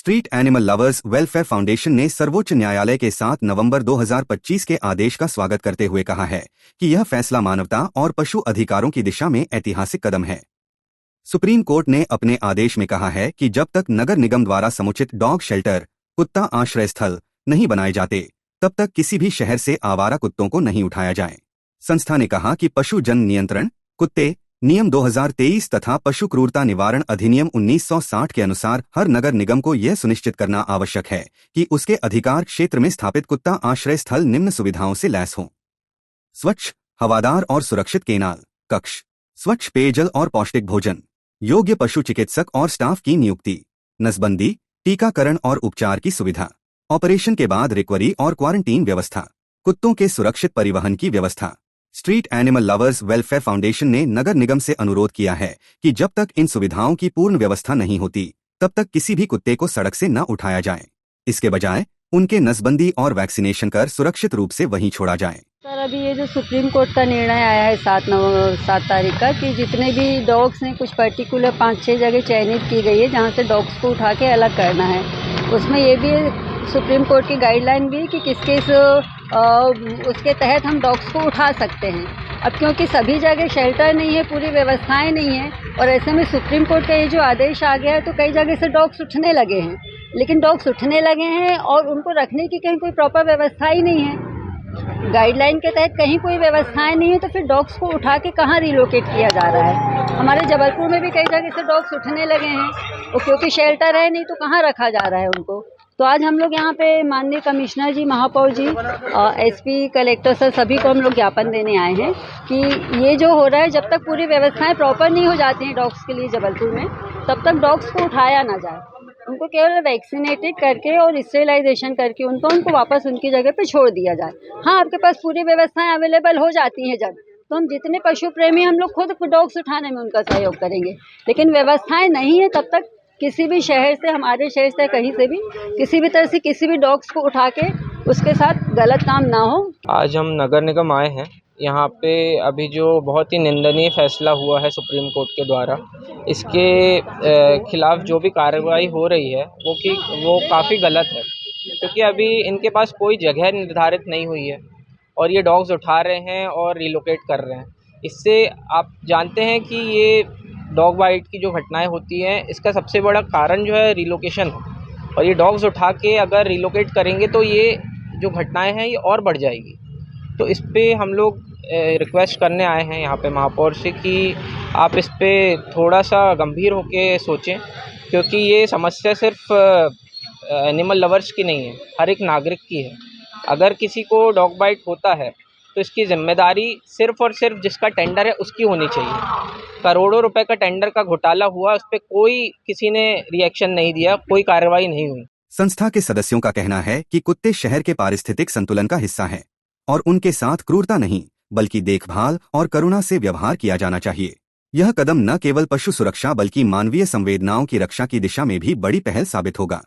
Street animal lovers welfare foundation ने सर्वोच्च न्यायालय के 7 नवंबर 2025 के आदेश का स्वागत करते हुए कहा है कि यह फैसला मानवता और पशु अधिकारों की दिशा में ऐतिहासिक कदम है। सुप्रीम कोर्ट ने अपने आदेश में कहा है कि जब तक नगर निगम द्वारा समुचित डॉग शेल्टर कुत्ता आश्रय स्थल नहीं बनाए जाते, तब तक किसी भी शहर से आवारा कुत्तों को नहीं उठाया जाए। संस्था ने कहा कि पशु जन नियंत्रण कुत्ते नियम 2023 तथा पशु क्रूरता निवारण अधिनियम 1960 के अनुसार हर नगर निगम को यह सुनिश्चित करना आवश्यक है कि उसके अधिकार क्षेत्र में स्थापित कुत्ता आश्रय स्थल निम्न सुविधाओं से लैस हों: स्वच्छ, हवादार और सुरक्षित केनाल कक्ष, स्वच्छ पेयजल और पौष्टिक भोजन, योग्य पशु चिकित्सक और स्टाफ की नियुक्ति, नसबंदी, टीकाकरण और उपचार की सुविधा, ऑपरेशन के बाद रिकवरी और क्वारंटीन व्यवस्था, कुत्तों के सुरक्षित परिवहन की व्यवस्था। Street animal lovers welfare foundation ने नगर निगम से अनुरोध किया है कि जब तक इन सुविधाओं की पूर्ण व्यवस्था नहीं होती, तब तक किसी भी कुत्ते को सड़क से न उठाया जाए। इसके बजाय उनके नसबंदी और वैक्सीनेशन कर सुरक्षित रूप से वहीं छोड़ा जाए। सर, अभी ये जो सुप्रीम कोर्ट का निर्णय आया है 7 तारीख का, कि जितने भी डॉग्स हैं, कुछ पर्टिकुलर 5-6 जगह चयनित की गई है जहाँ से डॉग्स को उठा के अलग करना है। उसमें ये भी सुप्रीम कोर्ट की गाइडलाइन भी कि किस उसके तहत हम डॉग्स को उठा सकते हैं। अब क्योंकि सभी जगह शेल्टर नहीं है, पूरी व्यवस्थाएं नहीं है, और ऐसे में सुप्रीम कोर्ट का ये जो आदेश आ गया है तो कई जगह से डॉग्स उठने लगे हैं, लेकिन डॉग्स उठने लगे हैं और उनको रखने की कहीं कोई प्रॉपर व्यवस्था ही नहीं है। गाइडलाइन के तहत कहीं कोई व्यवस्थाएं नहीं है, तो फिर डॉग्स को उठा के कहाँ रिलोकेट किया जा रहा है। हमारे जबलपुर में भी कई जगह से डॉग्स उठने लगे हैं, और क्योंकि शेल्टर है नहीं तो कहाँ रखा जा रहा है उनको। तो आज हम लोग यहाँ पे माननीय कमिश्नर जी, महापौर जी, एसपी, कलेक्टर सर, सभी को हम लोग ज्ञापन देने आए हैं कि ये जो हो रहा है, जब तक पूरी व्यवस्थाएं प्रॉपर नहीं हो जाती हैं डॉग्स के लिए जबलपुर में, तब तक डॉग्स को उठाया ना जाए। उनको केवल वैक्सीनेटेड करके और स्टेरिलाइजेशन करके उनको वापस उनकी जगह पे छोड़ दिया जाए। हाँ, आपके पास पूरी व्यवस्थाएं अवेलेबल हो जाती हैं जब, तो हम जितने पशु प्रेमी हम लोग खुद डॉग्स उठाने में उनका सहयोग करेंगे, लेकिन व्यवस्थाएं नहीं है तब तक किसी भी शहर से, हमारे शहर से, कहीं से भी किसी भी तरह से किसी भी डॉग्स को उठा के उसके साथ गलत काम ना हो। आज हम नगर निगम आए हैं यहाँ पे। अभी जो बहुत ही निंदनीय फैसला हुआ है सुप्रीम कोर्ट के द्वारा, इसके खिलाफ जो भी कार्रवाई हो रही है वो काफ़ी गलत है, क्योंकि अभी इनके पास कोई जगह निर्धारित नहीं हुई है और ये डॉग्स उठा रहे हैं और रिलोकेट कर रहे हैं। इससे आप जानते हैं कि ये डॉग बाइट की जो घटनाएं होती हैं, इसका सबसे बड़ा कारण जो है रिलोकेशन है, और ये डॉग्स उठा के अगर रिलोकेट करेंगे तो ये जो घटनाएं हैं ये और बढ़ जाएगी। तो इस पे हम लोग रिक्वेस्ट करने आए हैं यहाँ पे महापौर से कि आप इस पे थोड़ा सा गंभीर होके सोचें, क्योंकि ये समस्या सिर्फ एनिमल लवर्स की नहीं है, हर एक नागरिक की है। अगर किसी को डॉग बाइट होता है तो इसकी जिम्मेदारी सिर्फ और सिर्फ जिसका टेंडर है उसकी होनी चाहिए। करोड़ों रुपए का टेंडर का घोटाला हुआ, उस पर किसी ने रिएक्शन नहीं दिया, कोई कार्रवाई नहीं हुई। संस्था के सदस्यों का कहना है कि कुत्ते शहर के पारिस्थितिक संतुलन का हिस्सा हैं और उनके साथ क्रूरता नहीं बल्कि देखभाल और करुणा से व्यवहार किया जाना चाहिए। यह कदम न केवल पशु सुरक्षा बल्कि मानवीय संवेदनाओं की रक्षा की दिशा में भी बड़ी पहल साबित होगा।